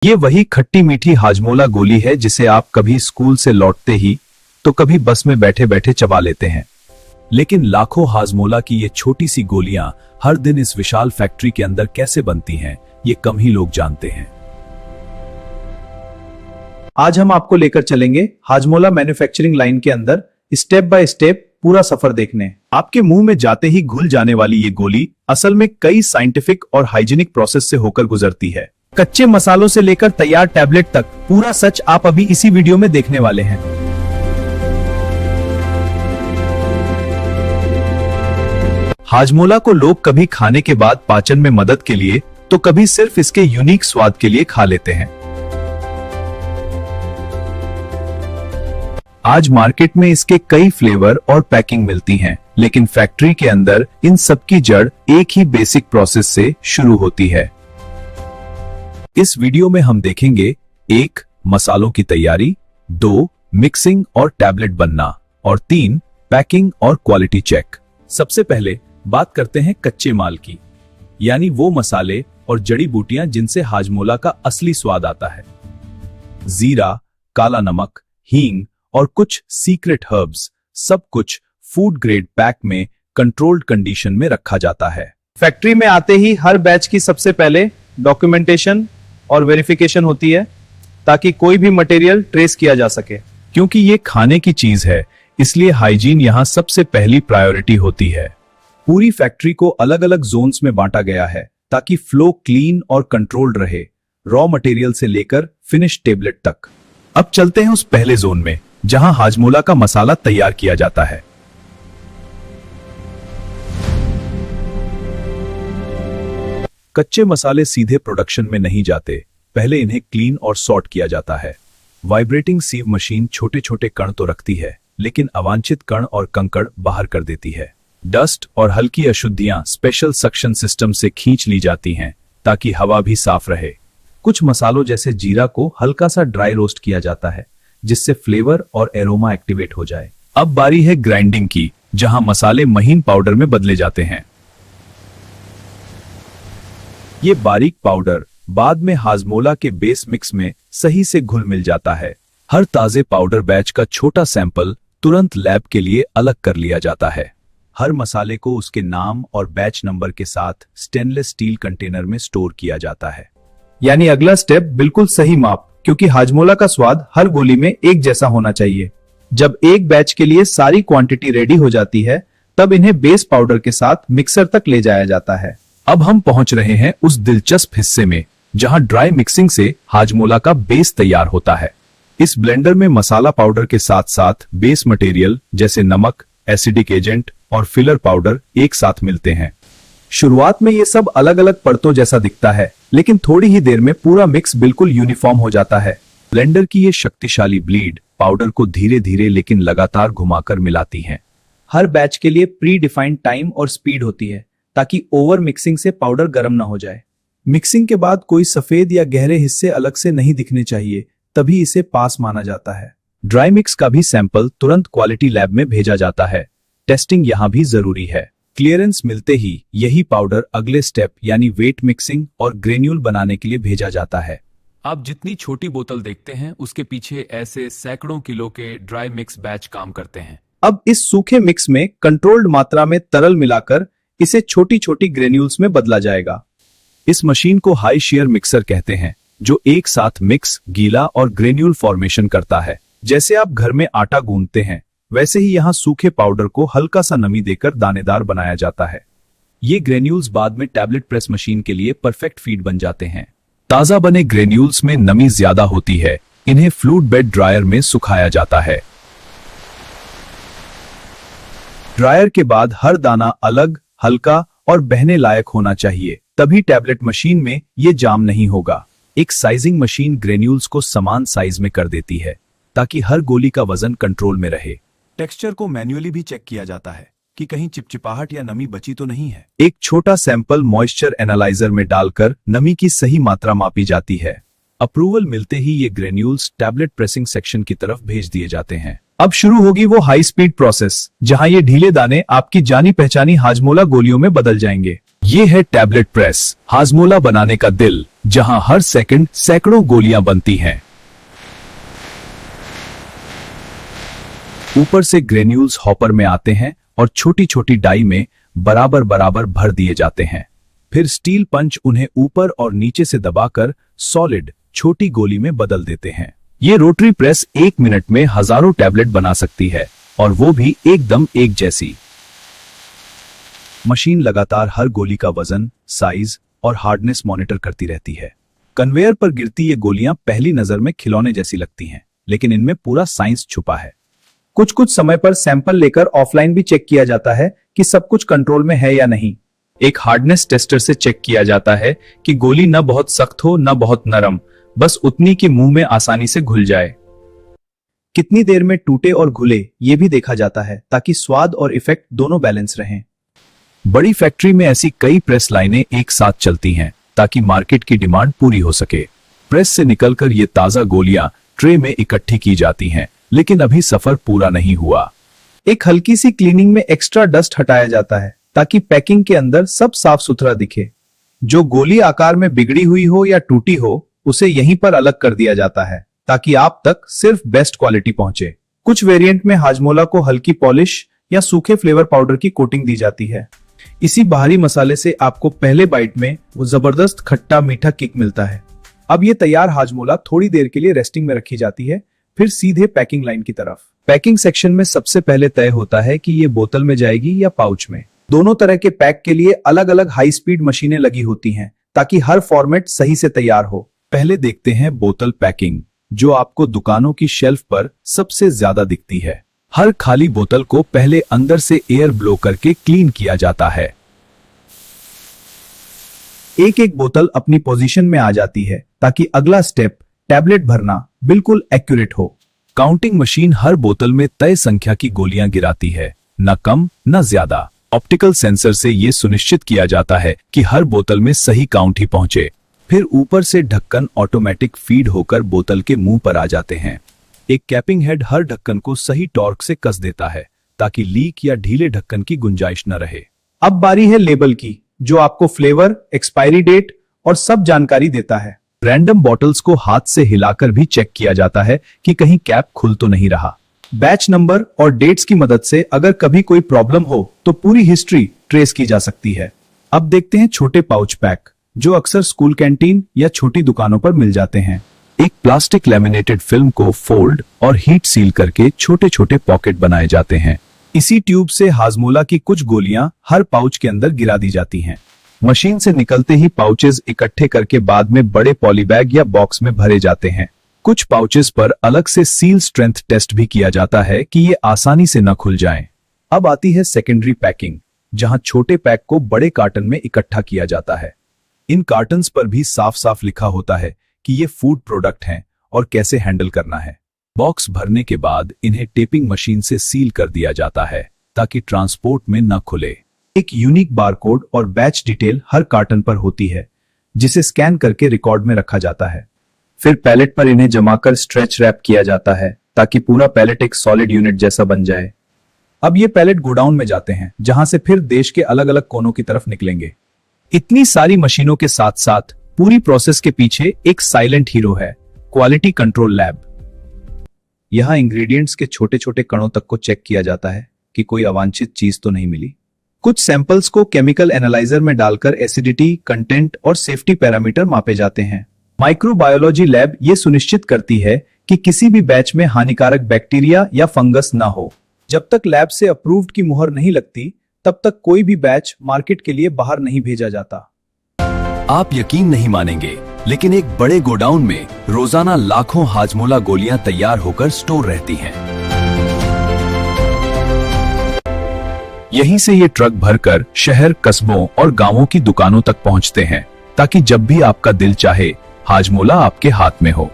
ये वही खट्टी मीठी हाजमोला गोली है जिसे आप कभी स्कूल से लौटते ही तो कभी बस में बैठे बैठे चबा लेते हैं। लेकिन लाखों हाजमोला की ये छोटी सी गोलियां हर दिन इस विशाल फैक्ट्री के अंदर कैसे बनती हैं, ये कम ही लोग जानते हैं। आज हम आपको लेकर चलेंगे हाजमोला मैन्युफैक्चरिंग लाइन के अंदर स्टेप बाय स्टेप पूरा सफर देखने। आपके मुंह में जाते ही घुल जाने वाली ये गोली असल में कई साइंटिफिक और हाइजीनिक प्रोसेस से होकर गुजरती है। कच्चे मसालों से लेकर तैयार टैबलेट तक पूरा सच आप अभी इसी वीडियो में देखने वाले हैं। हाजमोला को लोग कभी खाने के बाद पाचन में मदद के लिए तो कभी सिर्फ इसके यूनिक स्वाद के लिए खा लेते हैं। आज मार्केट में इसके कई फ्लेवर और पैकिंग मिलती हैं, लेकिन फैक्ट्री के अंदर इन सब की जड़ एक ही बेसिक प्रोसेस से शुरू होती है। इस वीडियो में हम देखेंगे 1. मसालों की तैयारी, 2. मिक्सिंग और टैबलेट बनना और 3. पैकिंग और क्वालिटी चेक। सबसे पहले बात करते हैं कच्चे माल की, यानी वो मसाले और जड़ी बूटियां जिनसे हाजमोला का असली स्वाद आता है। जीरा, काला नमक, हींग और कुछ सीक्रेट हर्ब्स, सब कुछ फूड ग्रेड पैक में कंट्रोल्ड कंडीशन में रखा जाता है। फैक्ट्री में आते ही हर बैच की सबसे पहले डॉक्यूमेंटेशन और वेरिफिकेशन होती है ताकि कोई भी मटेरियल ट्रेस किया जा सके। क्योंकि ये खाने की चीज है, इसलिए हाइजीन यहां सबसे पहली प्रायोरिटी होती है। पूरी फैक्ट्री को अलग अलग जोन्स में बांटा गया है ताकि फ्लो क्लीन और कंट्रोल्ड रहे, रॉ मटेरियल से लेकर फिनिश टेबलेट तक। अब चलते हैं उस पहले जोन में जहां हाजमोला का मसाला तैयार किया जाता है। कच्चे मसाले सीधे प्रोडक्शन में नहीं जाते, पहले इन्हें क्लीन और सॉर्ट किया जाता है। वाइब्रेटिंग सीव मशीन छोटे छोटे कण तो रखती है, लेकिन अवांछित कण और कंकड़ बाहर कर देती है। डस्ट और हल्की अशुद्धियां स्पेशल सक्शन सिस्टम से खींच ली जाती हैं ताकि हवा भी साफ रहे। कुछ मसालों जैसे जीरा को हल्का सा ड्राई रोस्ट किया जाता है जिससे फ्लेवर और एरोमा एक्टिवेट हो जाए। अब बारी है ग्राइंडिंग की, जहां मसाले महीन पाउडर में बदले जाते हैं। ये बारीक पाउडर बाद में हाजमोला के बेस मिक्स में सही से घुल मिल जाता है। हर ताजे पाउडर बैच का छोटा सैंपल तुरंत लैब के लिए अलग कर लिया जाता है। हर मसाले को उसके नाम और बैच नंबर के साथ स्टेनलेस स्टील कंटेनर में स्टोर किया जाता है। यानी अगला स्टेप बिल्कुल सही माप, क्योंकि हाजमोला का स्वाद हर गोली में एक जैसा होना चाहिए। जब एक बैच के लिए सारी क्वांटिटी रेडी हो जाती है, तब इन्हें बेस पाउडर के साथ मिक्सर तक ले जाया जाता है। अब हम पहुंच रहे हैं उस दिलचस्प हिस्से में जहां ड्राई मिक्सिंग से हाजमोला का बेस तैयार होता है। इस ब्लेंडर में मसाला पाउडर के साथ साथ बेस मटेरियल जैसे नमक, एसिडिक एजेंट और फिलर पाउडर एक साथ मिलते हैं। शुरुआत में ये सब अलग अलग परतों जैसा दिखता है, लेकिन थोड़ी ही देर में पूरा मिक्स बिल्कुल यूनिफॉर्म हो जाता है। ब्लेंडर की ये शक्तिशाली ब्लीड पाउडर को धीरे धीरे लेकिन लगातार घुमाकर मिलाती है। हर बैच के लिए प्री डिफाइंड टाइम और स्पीड होती है ताकि ओवर मिक्सिंग से पाउडर गर्म ना हो जाए। मिक्सिंग के बाद कोई सफेद या गहरे हिस्से अलग से नहीं दिखने चाहिए, तभी इसे पास माना जाता है। ड्राई मिक्स का भी सैंपल तुरंत क्वालिटी लैब में भेजा जाता है। टेस्टिंग यहां भी जरूरी है। क्लियरेंस मिलते ही यही पाउडर अगले स्टेप यानी वेट मिक्सिंग और ग्रेन्यूल बनाने के लिए भेजा जाता है। आप जितनी छोटी बोतल देखते हैं उसके पीछे ऐसे सैकड़ों किलो के ड्राई मिक्स बैच काम करते हैं। अब इस सूखे मिक्स में कंट्रोल्ड मात्रा में तरल मिलाकर इसे छोटी छोटी ग्रेन्यूल्स में बदला जाएगा। इस मशीन को हाई शेयर मिक्सर कहते हैं, जो एक साथ मिक्स, गीला और ग्रेन्यूल फॉर्मेशन करता है। जैसे आप घर में आटा गूंथते हैं, वैसे ही यहाँ सूखे पाउडर को हल्का सा नमी देकर दानेदार बनाया जाता है। ये ग्रेन्यूल्स बाद में टैबलेट प्रेस मशीन के लिए परफेक्ट फीड बन जाते हैं। ताजा बने ग्रेन्यूल्स में नमी ज्यादा होती है, इन्हें फ्लूड बेड ड्रायर में सुखाया जाता है। ड्रायर के बाद हर दाना अलग, हल्का और बहने लायक होना चाहिए, तभी टैबलेट मशीन में ये जाम नहीं होगा। एक साइजिंग मशीन ग्रेन्यूल्स को समान साइज में कर देती है ताकि हर गोली का वजन कंट्रोल में रहे। टेक्सचर को मैन्युअली भी चेक किया जाता है कि कहीं चिपचिपाहट या नमी बची तो नहीं है। एक छोटा सैंपल मॉइस्चर एनालाइजर में डालकर नमी की सही मात्रा मापी जाती है। अप्रूवल मिलते ही ये ग्रेन्यूल्स टैबलेट प्रेसिंग सेक्शन की तरफ भेज दिए जाते हैं। अब शुरू होगी वो हाई स्पीड प्रोसेस, जहां ये ढीले दाने आपकी जानी पहचानी हाजमोला गोलियों में बदल जाएंगे। ये है टैबलेट प्रेस, हाजमोला बनाने का दिल, जहां हर सेकंड सैकड़ों गोलियां बनती हैं। ऊपर से ग्रेन्यूल्स हॉपर में आते हैं और छोटी छोटी डाई में बराबर बराबर भर दिए जाते हैं। फिर स्टील पंच उन्हें ऊपर और नीचे से दबाकर सॉलिड छोटी गोली में बदल देते हैं। ये रोटरी प्रेस 1 मिनट में हजारों टैबलेट बना सकती है, और वो भी एकदम एक जैसी। मशीन लगातार हर गोली का वजन, साइज और हार्डनेस मॉनिटर करती रहती है। कन्वेयर पर गिरती ये गोलियां पहली नजर में खिलौने जैसी लगती हैं, लेकिन इनमें पूरा साइंस छुपा है। कुछ कुछ समय पर सैंपल लेकर ऑफलाइन भी चेक किया जाता है कि सब कुछ कंट्रोल में है या नहीं। एक हार्डनेस टेस्टर से चेक किया जाता है कि गोली न बहुत सख्त हो न बहुत नरम, बस उतनी कि मुंह में आसानी से घुल जाए। कितनी देर में टूटे और घुले ये भी देखा जाता है, ताकि स्वाद और इफेक्ट दोनों बैलेंस रहें। बड़ी फैक्ट्री में ऐसी कई प्रेस लाइनें एक साथ चलती हैं ताकि मार्केट की डिमांड पूरी हो सके। प्रेस से निकलकर ये ताजा गोलियां ट्रे में इकट्ठी की जाती हैं, लेकिन अभी सफर पूरा नहीं हुआ। एक हल्की सी क्लीनिंग में एक्स्ट्रा डस्ट हटाया जाता है ताकि पैकिंग के अंदर सब साफ सुथरा दिखे। जो गोली आकार में बिगड़ी हुई हो या टूटी हो, उसे यहीं पर अलग कर दिया जाता है ताकि आप तक सिर्फ बेस्ट क्वालिटी पहुंचे। कुछ वेरिएंट में हाजमोला को हल्की पॉलिश या सूखे फ्लेवर पाउडर की कोटिंग दी जाती है। इसी बाहरी मसाले से आपको पहले बाइट में वो जबरदस्त खट्टा मीठा किक मिलता है। अब ये तैयार हाजमोला थोड़ी देर के लिए रेस्टिंग में रखी जाती है, फिर सीधे पैकिंग लाइन की तरफ। पैकिंग सेक्शन में सबसे पहले तय होता है कि ये बोतल में जाएगी या पाउच में। दोनों तरह के पैक के लिए अलग अलग हाई स्पीड मशीनें लगी होती हैं ताकि हर फॉर्मेट सही से तैयार हो। पहले देखते हैं बोतल पैकिंग, जो आपको दुकानों की शेल्फ पर सबसे ज्यादा दिखती है। हर खाली बोतल को पहले अंदर से एयर ब्लो करके क्लीन किया जाता है। एक एक बोतल अपनी पोजीशन में आ जाती है ताकि अगला स्टेप टैबलेट भरना बिल्कुल एक्यूरेट हो। काउंटिंग मशीन हर बोतल में तय संख्या की गोलियां गिराती है, न कम न ज्यादा। ऑप्टिकल सेंसर से यह सुनिश्चित किया जाता है कि हर बोतल में सही काउंट ही पहुंचे। फिर ऊपर से ढक्कन ऑटोमेटिक फीड होकर बोतल के मुंह पर आ जाते हैं। एक कैपिंग हेड हर ढक्कन को सही टॉर्क से कस देता है ताकि लीक या ढीले ढक्कन की गुंजाइश न रहे। अब बारी है लेबल की, जो आपको फ्लेवर, एक्सपायरी डेट और सब जानकारी देता है। रैंडम बॉटल्स को हाथ से हिलाकर भी चेक किया जाता है कि कहीं कैप खुल तो नहीं रहा। बैच नंबर और डेट्स की मदद से अगर कभी कोई प्रॉब्लम हो तो पूरी हिस्ट्री ट्रेस की जा सकती है। अब देखते हैं छोटे पाउच पैक, जो अक्सर स्कूल कैंटीन या छोटी दुकानों पर मिल जाते हैं। एक प्लास्टिक लैमिनेटेड फिल्म को फोल्ड और हीट सील करके छोटे छोटे पॉकेट बनाए जाते हैं। इसी ट्यूब से हाजमोला की कुछ गोलियां हर पाउच के अंदर गिरा दी जाती हैं। मशीन से निकलते ही पाउचेस इकट्ठे करके बाद में बड़े पॉलीबैग या बॉक्स में भरे जाते हैं। कुछ पाउचेस पर अलग से सील स्ट्रेंथ टेस्ट भी किया जाता है कि ये आसानी से न खुल जाएं। अब आती है सेकेंडरी पैकिंग, जहां छोटे पैक को बड़े कार्टन में इकट्ठा किया जाता है। इन कार्टन्स पर भी साफ साफ लिखा होता है कि ये फूड प्रोडक्ट हैं और कैसे हैंडल करना है। बॉक्स भरने के बाद इन्हें टेपिंग मशीन से सील कर दिया जाता है ताकि ट्रांसपोर्ट में न खुले। एक यूनिक बारकोड और बैच डिटेल हर कार्टन पर होती है, जिसे स्कैन करके रिकॉर्ड में रखा जाता है। फिर पैलेट पर इन्हें जमाकर स्ट्रेच रैप किया जाता है ताकि पूरा पैलेट एक सॉलिड यूनिट जैसा बन जाए। अब ये पैलेट गोडाउन में जाते हैं, जहां से फिर देश के अलग अलग कोनों की तरफ निकलेंगे। इतनी सारी मशीनों के साथ साथ पूरी प्रोसेस के पीछे एक साइलेंट हीरो है, क्वालिटी कंट्रोल लैब। यहां इंग्रेडिएंट्स के छोटे छोटे कणों तक को चेक किया जाता है कि कोई अवांछित चीज तो नहीं मिली। कुछ सैंपल्स को केमिकल एनालाइजर में डालकर एसिडिटी, कंटेंट और सेफ्टी पैरामीटर मापे जाते हैं। माइक्रोबायोलॉजी लैब ये सुनिश्चित करती है कि किसी भी बैच में हानिकारक बैक्टीरिया या फंगस ना हो। जब तक लैब से अप्रूव्ड की मुहर नहीं लगती, तब तक कोई भी बैच मार्केट के लिए बाहर नहीं भेजा जाता। आप यकीन नहीं मानेंगे, लेकिन एक बड़े गोडाउन में रोजाना लाखों हाजमोला गोलियां तैयार होकर स्टोर रहती हैं। यहीं से ये ट्रक भरकर शहर, कस्बों और गांवों की दुकानों तक पहुंचते हैं, ताकि जब भी आपका दिल चाहे हाजमोला आपके हाथ में हो।